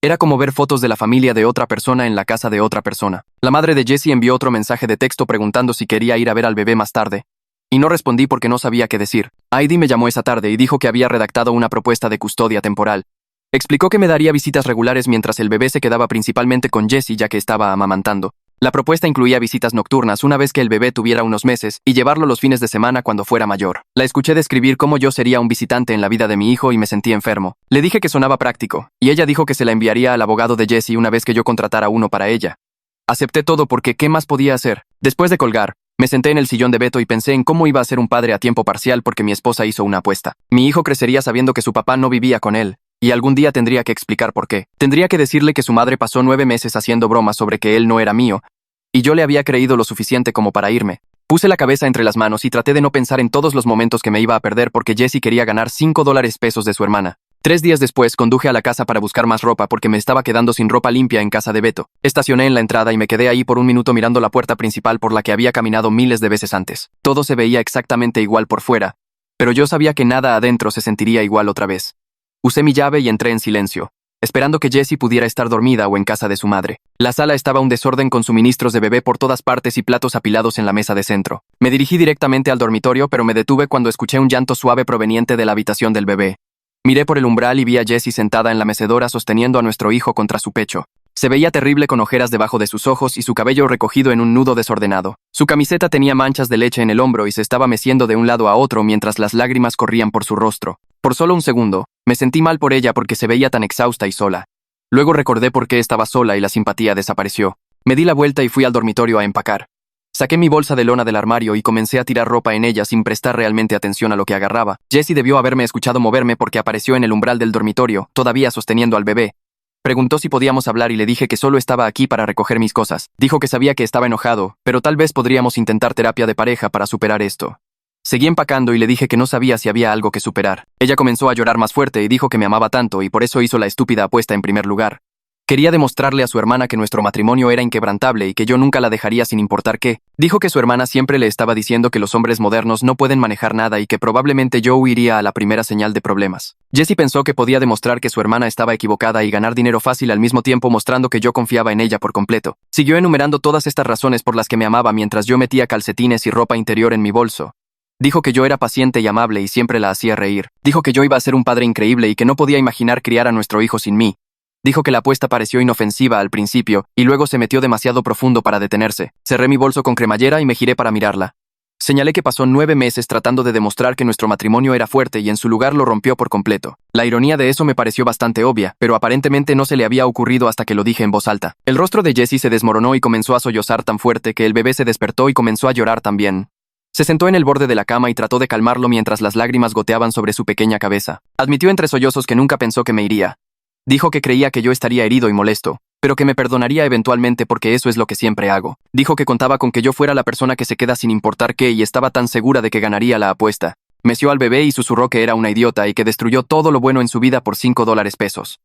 Era como ver fotos de la familia de otra persona en la casa de otra persona. La madre de Jessie envió otro mensaje de texto preguntando si quería ir a ver al bebé más tarde. Y no respondí porque no sabía qué decir. Heidi me llamó esa tarde y dijo que había redactado una propuesta de custodia temporal. Explicó que me daría visitas regulares mientras el bebé se quedaba principalmente con Jessie ya que estaba amamantando. La propuesta incluía visitas nocturnas una vez que el bebé tuviera unos meses y llevarlo los fines de semana cuando fuera mayor. La escuché describir cómo yo sería un visitante en la vida de mi hijo y me sentí enfermo. Le dije que sonaba práctico, y ella dijo que se la enviaría al abogado de Jessie una vez que yo contratara uno para ella. Acepté todo porque ¿qué más podía hacer? Después de colgar, me senté en el sillón de Beto y pensé en cómo iba a ser un padre a tiempo parcial porque mi esposa hizo una apuesta. Mi hijo crecería sabiendo que su papá no vivía con él. Y algún día tendría que explicar por qué. Tendría que decirle que su madre pasó 9 meses haciendo bromas sobre que él no era mío, y yo le había creído lo suficiente como para irme. Puse la cabeza entre las manos y traté de no pensar en todos los momentos que me iba a perder porque Jessie quería ganar $5 de su hermana. 3 días después conduje a la casa para buscar más ropa porque me estaba quedando sin ropa limpia en casa de Beto. Estacioné en la entrada y me quedé ahí por un minuto mirando la puerta principal por la que había caminado miles de veces antes. Todo se veía exactamente igual por fuera, pero yo sabía que nada adentro se sentiría igual otra vez. Usé mi llave y entré en silencio, esperando que Jessie pudiera estar dormida o en casa de su madre. La sala estaba un desorden con suministros de bebé por todas partes y platos apilados en la mesa de centro. Me dirigí directamente al dormitorio, pero me detuve cuando escuché un llanto suave proveniente de la habitación del bebé. Miré por el umbral y vi a Jessie sentada en la mecedora sosteniendo a nuestro hijo contra su pecho. Se veía terrible con ojeras debajo de sus ojos y su cabello recogido en un nudo desordenado. Su camiseta tenía manchas de leche en el hombro y se estaba meciendo de un lado a otro mientras las lágrimas corrían por su rostro. Por solo un segundo, me sentí mal por ella porque se veía tan exhausta y sola. Luego recordé por qué estaba sola y la simpatía desapareció. Me di la vuelta y fui al dormitorio a empacar. Saqué mi bolsa de lona del armario y comencé a tirar ropa en ella sin prestar realmente atención a lo que agarraba. Jessie debió haberme escuchado moverme porque apareció en el umbral del dormitorio, todavía sosteniendo al bebé. Preguntó si podíamos hablar y le dije que solo estaba aquí para recoger mis cosas. Dijo que sabía que estaba enojado, pero tal vez podríamos intentar terapia de pareja para superar esto. Seguí empacando y le dije que no sabía si había algo que superar. Ella comenzó a llorar más fuerte y dijo que me amaba tanto y por eso hizo la estúpida apuesta en primer lugar. Quería demostrarle a su hermana que nuestro matrimonio era inquebrantable y que yo nunca la dejaría sin importar qué. Dijo que su hermana siempre le estaba diciendo que los hombres modernos no pueden manejar nada y que probablemente yo huiría a la primera señal de problemas. Jessie pensó que podía demostrar que su hermana estaba equivocada y ganar dinero fácil al mismo tiempo mostrando que yo confiaba en ella por completo. Siguió enumerando todas estas razones por las que me amaba mientras yo metía calcetines y ropa interior en mi bolso. Dijo que yo era paciente y amable y siempre la hacía reír. Dijo que yo iba a ser un padre increíble y que no podía imaginar criar a nuestro hijo sin mí. Dijo que la apuesta pareció inofensiva al principio, y luego se metió demasiado profundo para detenerse. Cerré mi bolso con cremallera y me giré para mirarla. Señalé que pasó 9 meses tratando de demostrar que nuestro matrimonio era fuerte y en su lugar lo rompió por completo. La ironía de eso me pareció bastante obvia, pero aparentemente no se le había ocurrido hasta que lo dije en voz alta. El rostro de Jessie se desmoronó y comenzó a sollozar tan fuerte que el bebé se despertó y comenzó a llorar también. Se sentó en el borde de la cama y trató de calmarlo mientras las lágrimas goteaban sobre su pequeña cabeza. Admitió entre sollozos que nunca pensó que me iría. Dijo que creía que yo estaría herido y molesto, pero que me perdonaría eventualmente porque eso es lo que siempre hago. Dijo que contaba con que yo fuera la persona que se queda sin importar qué y estaba tan segura de que ganaría la apuesta. Meció al bebé y susurró que era una idiota y que destruyó todo lo bueno en su vida por $5.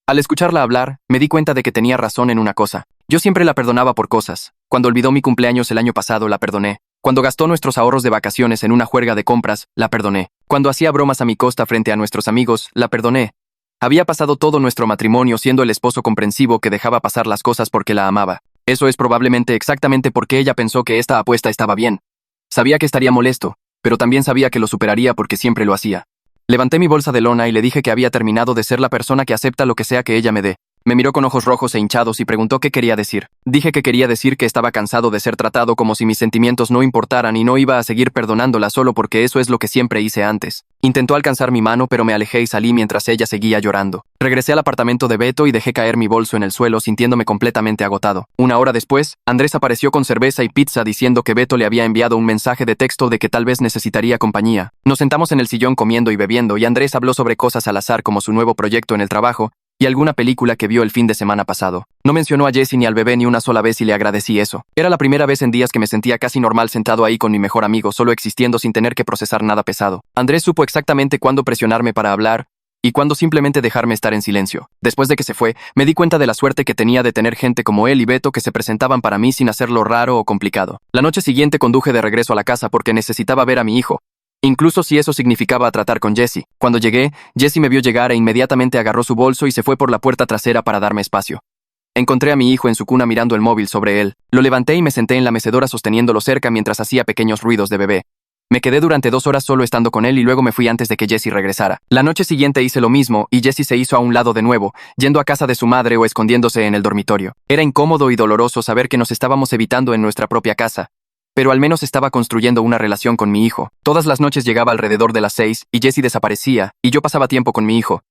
Al escucharla hablar, me di cuenta de que tenía razón en una cosa. Yo siempre la perdonaba por cosas. Cuando olvidó mi cumpleaños el año pasado, la perdoné. Cuando gastó nuestros ahorros de vacaciones en una juerga de compras, la perdoné. Cuando hacía bromas a mi costa frente a nuestros amigos, la perdoné. Había pasado todo nuestro matrimonio siendo el esposo comprensivo que dejaba pasar las cosas porque la amaba. Eso es probablemente exactamente por qué ella pensó que esta apuesta estaba bien. Sabía que estaría molesto, pero también sabía que lo superaría porque siempre lo hacía. Levanté mi bolsa de lona y le dije que había terminado de ser la persona que acepta lo que sea que ella me dé. Me miró con ojos rojos e hinchados y preguntó qué quería decir. Dije que quería decir que estaba cansado de ser tratado como si mis sentimientos no importaran y no iba a seguir perdonándola solo porque eso es lo que siempre hice antes. Intentó alcanzar mi mano pero me alejé y salí mientras ella seguía llorando. Regresé al apartamento de Beto y dejé caer mi bolso en el suelo sintiéndome completamente agotado. Una hora después, Andrés apareció con cerveza y pizza diciendo que Beto le había enviado un mensaje de texto de que tal vez necesitaría compañía. Nos sentamos en el sillón comiendo y bebiendo y Andrés habló sobre cosas al azar como su nuevo proyecto en el trabajo y alguna película que vio el fin de semana pasado. No mencionó a Jessie ni al bebé ni una sola vez y le agradecí eso. Era la primera vez en días que me sentía casi normal sentado ahí con mi mejor amigo, solo existiendo sin tener que procesar nada pesado. Andrés supo exactamente cuándo presionarme para hablar y cuándo simplemente dejarme estar en silencio. Después de que se fue, me di cuenta de la suerte que tenía de tener gente como él y Beto que se presentaban para mí sin hacerlo raro o complicado. La noche siguiente conduje de regreso a la casa porque necesitaba ver a mi hijo, incluso si eso significaba tratar con Jessie. Cuando llegué, Jessie me vio llegar e inmediatamente agarró su bolso y se fue por la puerta trasera para darme espacio. Encontré a mi hijo en su cuna mirando el móvil sobre él. Lo levanté y me senté en la mecedora sosteniéndolo cerca mientras hacía pequeños ruidos de bebé. Me quedé durante 2 horas solo estando con él y luego me fui antes de que Jessie regresara. La noche siguiente hice lo mismo y Jessie se hizo a un lado de nuevo, yendo a casa de su madre o escondiéndose en el dormitorio. Era incómodo y doloroso saber que nos estábamos evitando en nuestra propia casa, pero al menos estaba construyendo una relación con mi hijo. Todas las noches llegaba alrededor de las 6 y Jessie desaparecía y yo pasaba tiempo con mi hijo.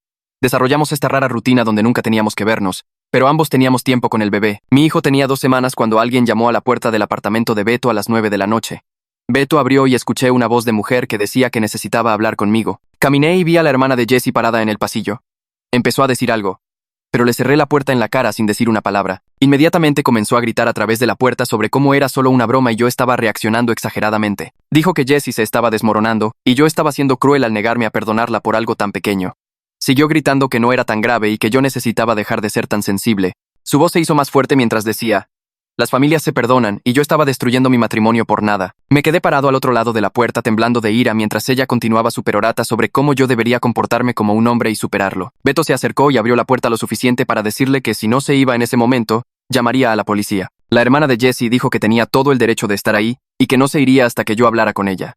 Desarrollamos esta rara rutina donde nunca teníamos que vernos, pero ambos teníamos tiempo con el bebé. Mi hijo tenía 2 semanas cuando alguien llamó a la puerta del apartamento de Beto a las 9 de la noche. Beto abrió y escuché una voz de mujer que decía que necesitaba hablar conmigo. Caminé y vi a la hermana de Jessie parada en el pasillo. Empezó a decir algo, pero le cerré la puerta en la cara sin decir una palabra. Inmediatamente comenzó a gritar a través de la puerta sobre cómo era solo una broma y yo estaba reaccionando exageradamente. Dijo que Jessie se estaba desmoronando y yo estaba siendo cruel al negarme a perdonarla por algo tan pequeño. Siguió gritando que no era tan grave y que yo necesitaba dejar de ser tan sensible. Su voz se hizo más fuerte mientras decía: las familias se perdonan y yo estaba destruyendo mi matrimonio por nada. Me quedé parado al otro lado de la puerta temblando de ira mientras ella continuaba su perorata sobre cómo yo debería comportarme como un hombre y superarlo. Beto se acercó y abrió la puerta lo suficiente para decirle que si no se iba en ese momento, llamaría a la policía. La hermana de Jessie dijo que tenía todo el derecho de estar ahí y que no se iría hasta que yo hablara con ella.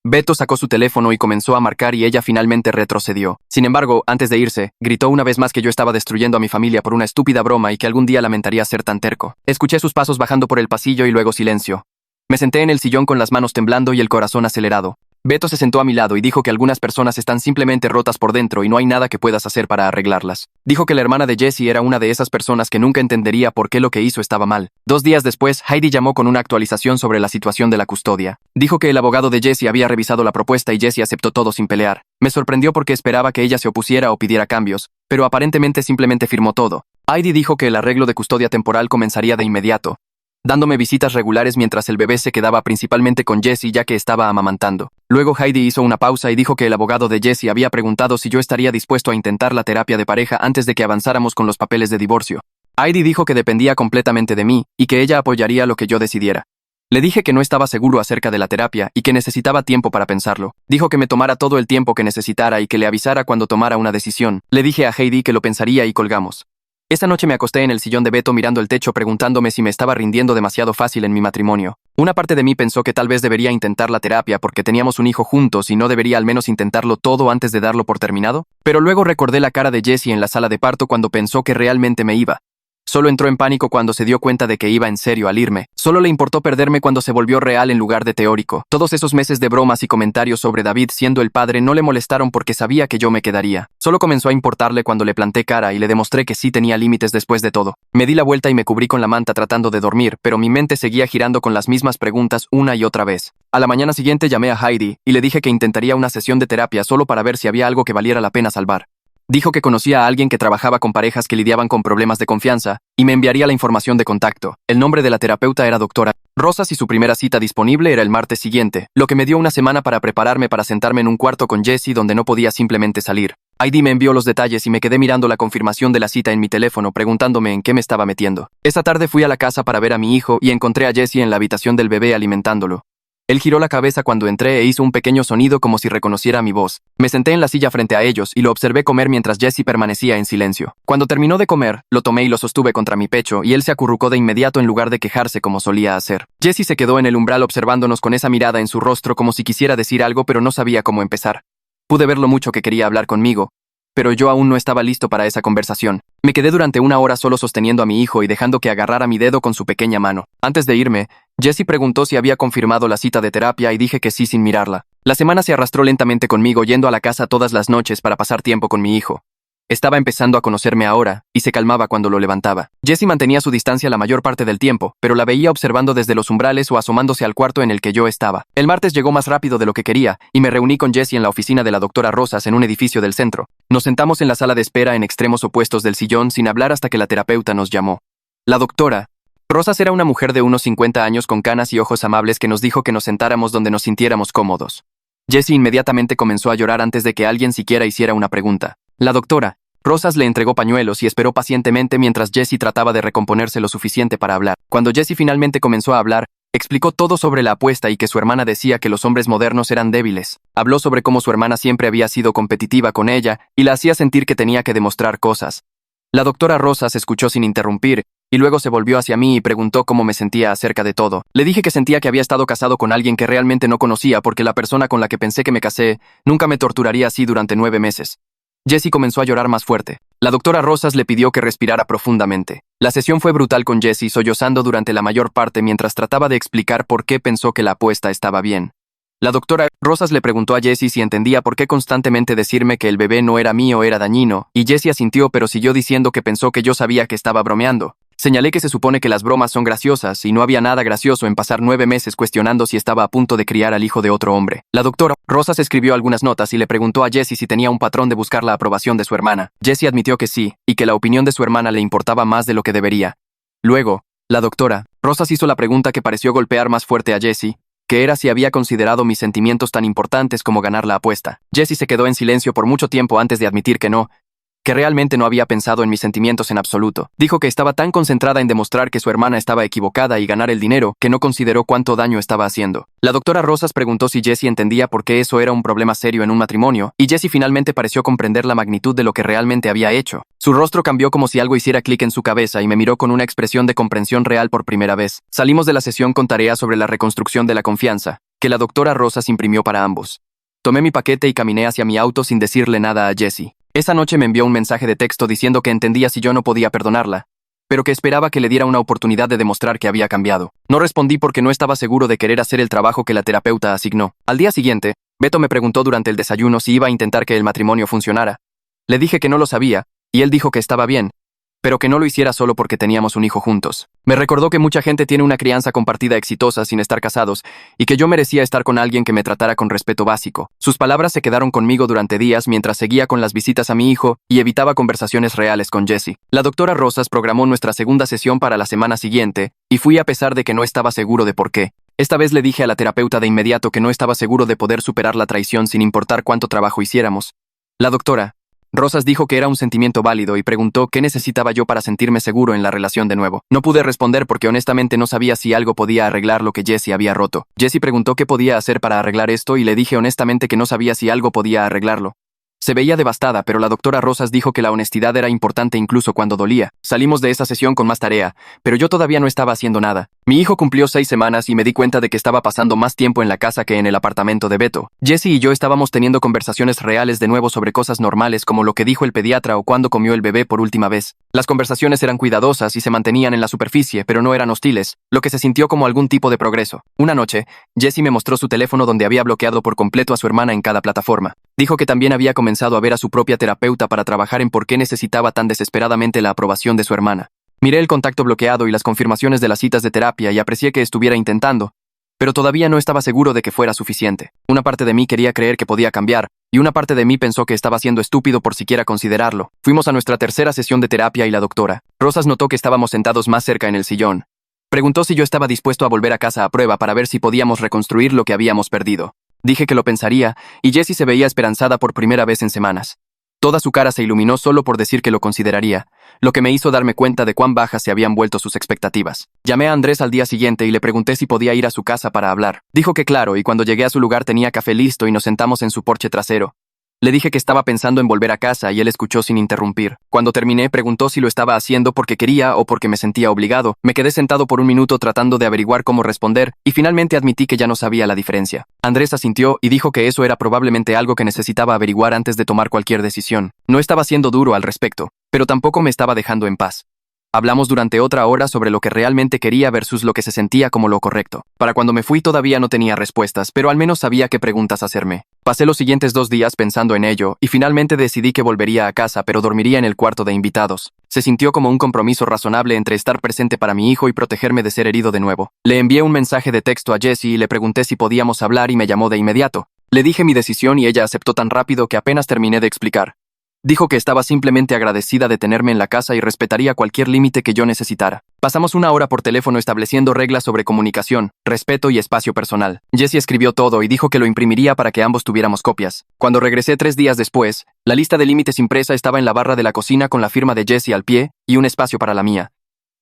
Beto sacó su teléfono y comenzó a marcar y ella finalmente retrocedió. Sin embargo, antes de irse, gritó una vez más que yo estaba destruyendo a mi familia por una estúpida broma y que algún día lamentaría ser tan terco. Escuché sus pasos bajando por el pasillo y luego silencio. Me senté en el sillón con las manos temblando y el corazón acelerado. Beto se sentó a mi lado y dijo que algunas personas están simplemente rotas por dentro y no hay nada que puedas hacer para arreglarlas. Dijo que la hermana de Jessie era una de esas personas que nunca entendería por qué lo que hizo estaba mal. 2 días después, Heidi llamó con una actualización sobre la situación de la custodia. Dijo que el abogado de Jessie había revisado la propuesta y Jessie aceptó todo sin pelear. Me sorprendió porque esperaba que ella se opusiera o pidiera cambios, pero aparentemente simplemente firmó todo. Heidi dijo que el arreglo de custodia temporal comenzaría de inmediato, dándome visitas regulares mientras el bebé se quedaba principalmente con Jessie ya que estaba amamantando. Luego Heidi hizo una pausa y dijo que el abogado de Jessie había preguntado si yo estaría dispuesto a intentar la terapia de pareja antes de que avanzáramos con los papeles de divorcio. Heidi dijo que dependía completamente de mí y que ella apoyaría lo que yo decidiera. Le dije que no estaba seguro acerca de la terapia y que necesitaba tiempo para pensarlo. Dijo que me tomara todo el tiempo que necesitara y que le avisara cuando tomara una decisión. Le dije a Heidi que lo pensaría y colgamos. Esa noche me acosté en el sillón de Beto mirando el techo preguntándome si me estaba rindiendo demasiado fácil en mi matrimonio. Una parte de mí pensó que tal vez debería intentar la terapia porque teníamos un hijo juntos y no debería al menos intentarlo todo antes de darlo por terminado. Pero luego recordé la cara de Jessie en la sala de parto cuando pensó que realmente me iba. Solo entró en pánico cuando se dio cuenta de que iba en serio al irme. Solo le importó perderme cuando se volvió real en lugar de teórico. Todos esos meses de bromas y comentarios sobre David siendo el padre no le molestaron porque sabía que yo me quedaría. Solo comenzó a importarle cuando le planté cara y le demostré que sí tenía límites después de todo. Me di la vuelta y me cubrí con la manta tratando de dormir, pero mi mente seguía girando con las mismas preguntas una y otra vez. A la mañana siguiente llamé a Heidi y le dije que intentaría una sesión de terapia solo para ver si había algo que valiera la pena salvar. Dijo que conocía a alguien que trabajaba con parejas que lidiaban con problemas de confianza y me enviaría la información de contacto. El nombre de la terapeuta era Dra. Rosas y su primera cita disponible era el martes siguiente, lo que me dio una semana para prepararme para sentarme en un cuarto con Jessie donde no podía simplemente salir. Heidi me envió los detalles y me quedé mirando la confirmación de la cita en mi teléfono preguntándome en qué me estaba metiendo. Esa tarde fui a la casa para ver a mi hijo y encontré a Jessie en la habitación del bebé alimentándolo. Él giró la cabeza cuando entré e hizo un pequeño sonido como si reconociera mi voz. Me senté en la silla frente a ellos y lo observé comer mientras Jessie permanecía en silencio. Cuando terminó de comer, lo tomé y lo sostuve contra mi pecho y él se acurrucó de inmediato en lugar de quejarse como solía hacer. Jessie se quedó en el umbral observándonos con esa mirada en su rostro como si quisiera decir algo pero no sabía cómo empezar. Pude ver lo mucho que quería hablar conmigo, pero yo aún no estaba listo para esa conversación. Me quedé durante 1 hora solo sosteniendo a mi hijo y dejando que agarrara mi dedo con su pequeña mano. Antes de irme, Jessie preguntó si había confirmado la cita de terapia y dije que sí sin mirarla. La semana se arrastró lentamente conmigo yendo a la casa todas las noches para pasar tiempo con mi hijo. Estaba empezando a conocerme ahora, y se calmaba cuando lo levantaba. Jessie mantenía su distancia la mayor parte del tiempo, pero la veía observando desde los umbrales o asomándose al cuarto en el que yo estaba. El martes llegó más rápido de lo que quería, y me reuní con Jessie en la oficina de la Dra. Rosas en un edificio del centro. Nos sentamos en la sala de espera en extremos opuestos del sillón sin hablar hasta que la terapeuta nos llamó. La Dra. Rosas era una mujer de unos 50 años con canas y ojos amables que nos dijo que nos sentáramos donde nos sintiéramos cómodos. Jessie inmediatamente comenzó a llorar antes de que alguien siquiera hiciera una pregunta. La doctora Rosas le entregó pañuelos y esperó pacientemente mientras Jessie trataba de recomponerse lo suficiente para hablar. Cuando Jessie finalmente comenzó a hablar, explicó todo sobre la apuesta y que su hermana decía que los hombres modernos eran débiles. Habló sobre cómo su hermana siempre había sido competitiva con ella y la hacía sentir que tenía que demostrar cosas. La doctora Rosas escuchó sin interrumpir y luego se volvió hacia mí y preguntó cómo me sentía acerca de todo. Le dije que sentía que había estado casado con alguien que realmente no conocía porque la persona con la que pensé que me casé nunca me torturaría así durante 9 meses. Jessie comenzó a llorar más fuerte. La doctora Rosas le pidió que respirara profundamente. La sesión fue brutal con Jessie, sollozando durante la mayor parte mientras trataba de explicar por qué pensó que la apuesta estaba bien. La doctora Rosas le preguntó a Jessie si entendía por qué constantemente decirme que el bebé no era mío era dañino, y Jessie asintió pero siguió diciendo que pensó que yo sabía que estaba bromeando. Señalé que se supone que las bromas son graciosas y no había nada gracioso en pasar 9 meses cuestionando si estaba a punto de criar al hijo de otro hombre. La doctora Rosas escribió algunas notas y le preguntó a Jessie si tenía un patrón de buscar la aprobación de su hermana. Jessie admitió que sí, y que la opinión de su hermana le importaba más de lo que debería. Luego, la doctora Rosas hizo la pregunta que pareció golpear más fuerte a Jessie, que era si había considerado mis sentimientos tan importantes como ganar la apuesta. Jessie se quedó en silencio por mucho tiempo antes de admitir que realmente no había pensado en mis sentimientos en absoluto. Dijo que estaba tan concentrada en demostrar que su hermana estaba equivocada y ganar el dinero que no consideró cuánto daño estaba haciendo. La doctora Rosas preguntó si Jessie entendía por qué eso era un problema serio en un matrimonio, y Jessie finalmente pareció comprender la magnitud de lo que realmente había hecho. Su rostro cambió como si algo hiciera clic en su cabeza y me miró con una expresión de comprensión real por primera vez. Salimos de la sesión con tareas sobre la reconstrucción de la confianza, que la doctora Rosas imprimió para ambos. Tomé mi paquete y caminé hacia mi auto sin decirle nada a Jessie. Esa noche me envió un mensaje de texto diciendo que entendía si yo no podía perdonarla, pero que esperaba que le diera una oportunidad de demostrar que había cambiado. No respondí porque no estaba seguro de querer hacer el trabajo que la terapeuta asignó. Al día siguiente, Beto me preguntó durante el desayuno si iba a intentar que el matrimonio funcionara. Le dije que no lo sabía, y él dijo que estaba bien, pero que no lo hiciera solo porque teníamos un hijo juntos. Me recordó que mucha gente tiene una crianza compartida exitosa sin estar casados, y que yo merecía estar con alguien que me tratara con respeto básico. Sus palabras se quedaron conmigo durante días mientras seguía con las visitas a mi hijo y evitaba conversaciones reales con Jessie. La doctora Rosas programó nuestra segunda sesión para la semana siguiente, y fui a pesar de que no estaba seguro de por qué. Esta vez le dije a la terapeuta de inmediato que no estaba seguro de poder superar la traición sin importar cuánto trabajo hiciéramos. La doctora Rosas dijo que era un sentimiento válido y preguntó qué necesitaba yo para sentirme seguro en la relación de nuevo. No pude responder porque honestamente no sabía si algo podía arreglar lo que Jessie había roto. Jessie preguntó qué podía hacer para arreglar esto y le dije honestamente que no sabía si algo podía arreglarlo. Se veía devastada, pero la doctora Rosas dijo que la honestidad era importante incluso cuando dolía. Salimos de esa sesión con más tarea, pero yo todavía no estaba haciendo nada. Mi hijo cumplió 6 semanas y me di cuenta de que estaba pasando más tiempo en la casa que en el apartamento de Beto. Jessie y yo estábamos teniendo conversaciones reales de nuevo sobre cosas normales como lo que dijo el pediatra o cuándo comió el bebé por última vez. Las conversaciones eran cuidadosas y se mantenían en la superficie, pero no eran hostiles, lo que se sintió como algún tipo de progreso. Una noche, Jessie me mostró su teléfono donde había bloqueado por completo a su hermana en cada plataforma. Dijo que también había comenzado a ver a su propia terapeuta para trabajar en por qué necesitaba tan desesperadamente la aprobación de su hermana. Miré el contacto bloqueado y las confirmaciones de las citas de terapia y aprecié que estuviera intentando, pero todavía no estaba seguro de que fuera suficiente. Una parte de mí quería creer que podía cambiar, y una parte de mí pensó que estaba siendo estúpido por siquiera considerarlo. Fuimos a nuestra tercera sesión de terapia y la doctora Rosas notó que estábamos sentados más cerca en el sillón. Preguntó si yo estaba dispuesto a volver a casa a prueba para ver si podíamos reconstruir lo que habíamos perdido. Dije que lo pensaría, y Jessie se veía esperanzada por primera vez en semanas. Toda su cara se iluminó solo por decir que lo consideraría, lo que me hizo darme cuenta de cuán bajas se habían vuelto sus expectativas. Llamé a Andrés al día siguiente y le pregunté si podía ir a su casa para hablar. Dijo que claro, y cuando llegué a su lugar tenía café listo y nos sentamos en su porche trasero. Le dije que estaba pensando en volver a casa y él escuchó sin interrumpir. Cuando terminé, preguntó si lo estaba haciendo porque quería o porque me sentía obligado. Me quedé sentado por un minuto tratando de averiguar cómo responder y finalmente admití que ya no sabía la diferencia. Andrés asintió y dijo que eso era probablemente algo que necesitaba averiguar antes de tomar cualquier decisión. No estaba siendo duro al respecto, pero tampoco me estaba dejando en paz. Hablamos durante otra hora sobre lo que realmente quería versus lo que se sentía como lo correcto. Para cuando me fui todavía no tenía respuestas, pero al menos sabía qué preguntas hacerme. Pasé los siguientes 2 días pensando en ello, y finalmente decidí que volvería a casa, pero dormiría en el cuarto de invitados. Se sintió como un compromiso razonable entre estar presente para mi hijo y protegerme de ser herido de nuevo. Le envié un mensaje de texto a Jessie y le pregunté si podíamos hablar y me llamó de inmediato. Le dije mi decisión y ella aceptó tan rápido que apenas terminé de explicar. Dijo que estaba simplemente agradecida de tenerme en la casa y respetaría cualquier límite que yo necesitara. Pasamos una hora por teléfono estableciendo reglas sobre comunicación, respeto y espacio personal. Jessie escribió todo y dijo que lo imprimiría para que ambos tuviéramos copias. Cuando regresé 3 días después, la lista de límites impresa estaba en la barra de la cocina con la firma de Jessie al pie y un espacio para la mía.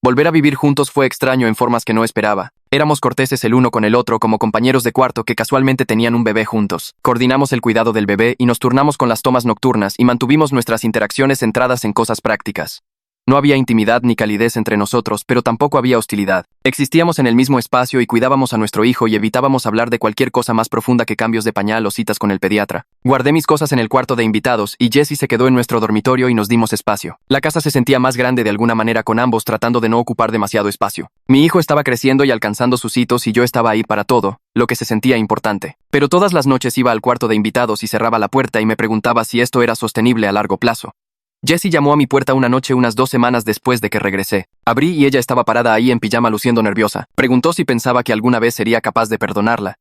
Volver a vivir juntos fue extraño en formas que no esperaba. Éramos corteses el uno con el otro como compañeros de cuarto que casualmente tenían un bebé juntos. Coordinamos el cuidado del bebé y nos turnamos con las tomas nocturnas y mantuvimos nuestras interacciones centradas en cosas prácticas. No había intimidad ni calidez entre nosotros, pero tampoco había hostilidad. Existíamos en el mismo espacio y cuidábamos a nuestro hijo y evitábamos hablar de cualquier cosa más profunda que cambios de pañal o citas con el pediatra. Guardé mis cosas en el cuarto de invitados y Jessie se quedó en nuestro dormitorio y nos dimos espacio. La casa se sentía más grande de alguna manera con ambos tratando de no ocupar demasiado espacio. Mi hijo estaba creciendo y alcanzando sus hitos y yo estaba ahí para todo, lo que se sentía importante. Pero todas las noches iba al cuarto de invitados y cerraba la puerta y me preguntaba si esto era sostenible a largo plazo. Jessie llamó a mi puerta una noche unas 2 semanas después de que regresé. Abrí y ella estaba parada ahí en pijama luciendo nerviosa. Preguntó si pensaba que alguna vez sería capaz de perdonarla.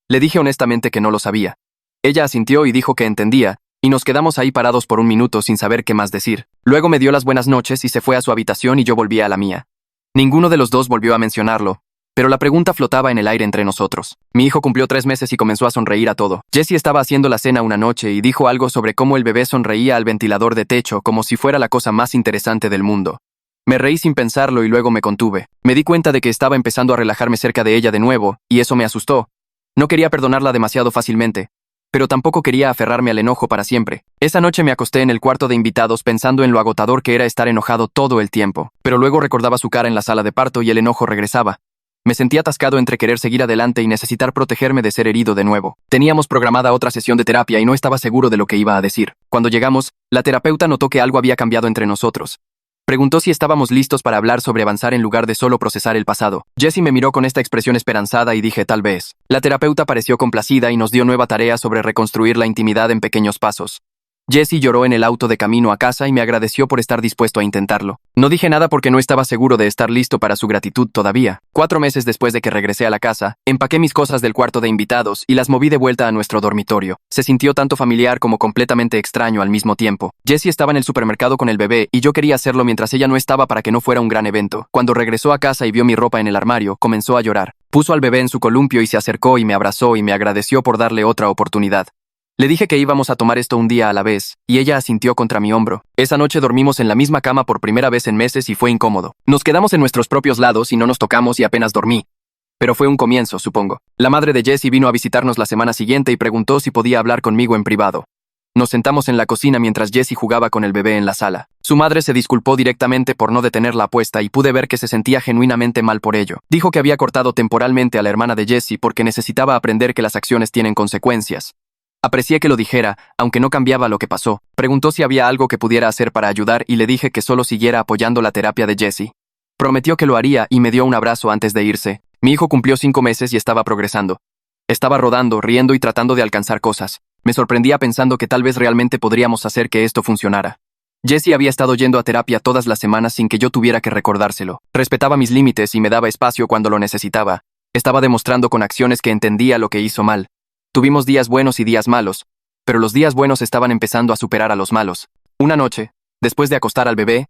Le dije honestamente que no lo sabía. Ella asintió y dijo que entendía, y nos quedamos ahí parados por un minuto sin saber qué más decir. Luego me dio las buenas noches y se fue a su habitación y yo volví a la mía. Ninguno de los dos volvió a mencionarlo, pero la pregunta flotaba en el aire entre nosotros. Mi hijo cumplió 3 meses y comenzó a sonreír a todo. Jessie estaba haciendo la cena una noche y dijo algo sobre cómo el bebé sonreía al ventilador de techo como si fuera la cosa más interesante del mundo. Me reí sin pensarlo y luego me contuve. Me di cuenta de que estaba empezando a relajarme cerca de ella de nuevo, y eso me asustó. No quería perdonarla demasiado fácilmente, pero tampoco quería aferrarme al enojo para siempre. Esa noche me acosté en el cuarto de invitados pensando en lo agotador que era estar enojado todo el tiempo, pero luego recordaba su cara en la sala de parto y el enojo regresaba. Me sentía atascado entre querer seguir adelante y necesitar protegerme de ser herido de nuevo. Teníamos programada otra sesión de terapia y no estaba seguro de lo que iba a decir. Cuando llegamos, la terapeuta notó que algo había cambiado entre nosotros. Preguntó si estábamos listos para hablar sobre avanzar en lugar de solo procesar el pasado. Jessie me miró con esta expresión esperanzada y dije tal vez. La terapeuta pareció complacida y nos dio nueva tarea sobre reconstruir la intimidad en pequeños pasos. Jessie lloró en el auto de camino a casa y me agradeció por estar dispuesto a intentarlo. No dije nada porque no estaba seguro de estar listo para su gratitud todavía. 4 meses después de que regresé a la casa, empaqué mis cosas del cuarto de invitados y las moví de vuelta a nuestro dormitorio. Se sintió tanto familiar como completamente extraño al mismo tiempo. Jessie estaba en el supermercado con el bebé y yo quería hacerlo mientras ella no estaba para que no fuera un gran evento. Cuando regresó a casa y vio mi ropa en el armario, comenzó a llorar. Puso al bebé en su columpio y se acercó y me abrazó y me agradeció por darle otra oportunidad. Le dije que íbamos a tomar esto un día a la vez, y ella asintió contra mi hombro. Esa noche dormimos en la misma cama por primera vez en meses y fue incómodo. Nos quedamos en nuestros propios lados y no nos tocamos y apenas dormí. Pero fue un comienzo, supongo. La madre de Jessie vino a visitarnos la semana siguiente y preguntó si podía hablar conmigo en privado. Nos sentamos en la cocina mientras Jessie jugaba con el bebé en la sala. Su madre se disculpó directamente por no detener la apuesta y pude ver que se sentía genuinamente mal por ello. Dijo que había cortado temporalmente a la hermana de Jessie porque necesitaba aprender que las acciones tienen consecuencias. Aprecié que lo dijera, aunque no cambiaba lo que pasó. Preguntó si había algo que pudiera hacer para ayudar y le dije que solo siguiera apoyando la terapia de Jessie. Prometió que lo haría y me dio un abrazo antes de irse. Mi hijo cumplió 5 meses y estaba progresando. Estaba rodando, riendo y tratando de alcanzar cosas. Me sorprendía pensando que tal vez realmente podríamos hacer que esto funcionara. Jessie había estado yendo a terapia todas las semanas sin que yo tuviera que recordárselo. Respetaba mis límites y me daba espacio cuando lo necesitaba. Estaba demostrando con acciones que entendía lo que hizo mal. Tuvimos días buenos y días malos, pero los días buenos estaban empezando a superar a los malos. Una noche, después de acostar al bebé,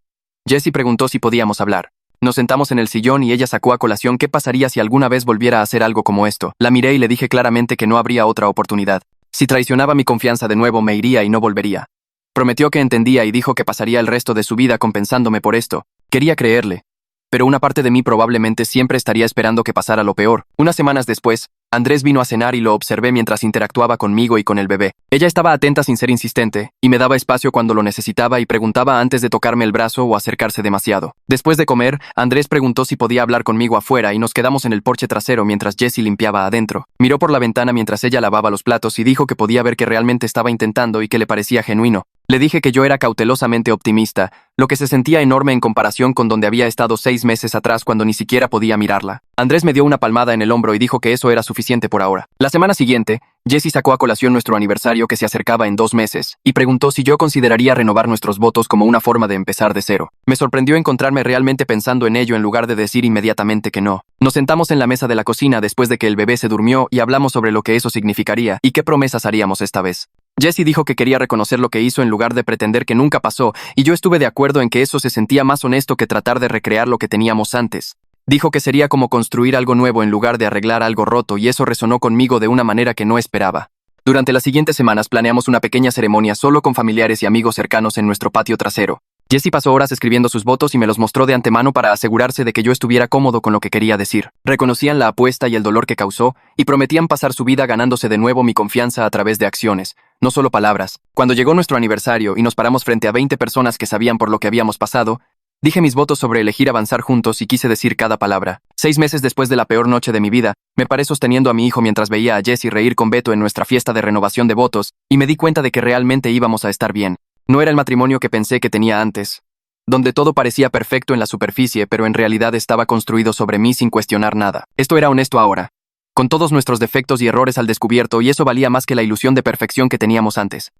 Jessie preguntó si podíamos hablar. Nos sentamos en el sillón y ella sacó a colación qué pasaría si alguna vez volviera a hacer algo como esto. La miré y le dije claramente que no habría otra oportunidad. Si traicionaba mi confianza de nuevo me iría y no volvería. Prometió que entendía y dijo que pasaría el resto de su vida compensándome por esto. Quería creerle, pero una parte de mí probablemente siempre estaría esperando que pasara lo peor. Unas semanas después, Andrés vino a cenar y lo observé mientras interactuaba conmigo y con el bebé. Ella estaba atenta sin ser insistente, y me daba espacio cuando lo necesitaba y preguntaba antes de tocarme el brazo o acercarse demasiado. Después de comer, Andrés preguntó si podía hablar conmigo afuera y nos quedamos en el porche trasero mientras Jessie limpiaba adentro. Miró por la ventana mientras ella lavaba los platos y dijo que podía ver que realmente estaba intentando y que le parecía genuino. Le dije que yo era cautelosamente optimista, lo que se sentía enorme en comparación con donde había estado 6 meses atrás cuando ni siquiera podía mirarla. Andrés me dio una palmada en el hombro y dijo que eso era suficiente por ahora. La semana siguiente, Jessie sacó a colación nuestro aniversario que se acercaba en 2 meses, y preguntó si yo consideraría renovar nuestros votos como una forma de empezar de cero. Me sorprendió encontrarme realmente pensando en ello en lugar de decir inmediatamente que no. Nos sentamos en la mesa de la cocina después de que el bebé se durmió y hablamos sobre lo que eso significaría y qué promesas haríamos esta vez. Jessie dijo que quería reconocer lo que hizo en lugar de pretender que nunca pasó, y yo estuve de acuerdo en que eso se sentía más honesto que tratar de recrear lo que teníamos antes. Dijo que sería como construir algo nuevo en lugar de arreglar algo roto, y eso resonó conmigo de una manera que no esperaba. Durante las siguientes semanas planeamos una pequeña ceremonia solo con familiares y amigos cercanos en nuestro patio trasero. Jessie pasó horas escribiendo sus votos y me los mostró de antemano para asegurarse de que yo estuviera cómodo con lo que quería decir. Reconocían la apuesta y el dolor que causó, y prometían pasar su vida ganándose de nuevo mi confianza a través de acciones, no solo palabras. Cuando llegó nuestro aniversario y nos paramos frente a 20 personas que sabían por lo que habíamos pasado, dije mis votos sobre elegir avanzar juntos y quise decir cada palabra. 6 meses después de la peor noche de mi vida, me paré sosteniendo a mi hijo mientras veía a Jessie reír con Beto en nuestra fiesta de renovación de votos, y me di cuenta de que realmente íbamos a estar bien. No era el matrimonio que pensé que tenía antes, donde todo parecía perfecto en la superficie, pero en realidad estaba construido sobre mí sin cuestionar nada. Esto era honesto ahora, con todos nuestros defectos y errores al descubierto, y eso valía más que la ilusión de perfección que teníamos antes.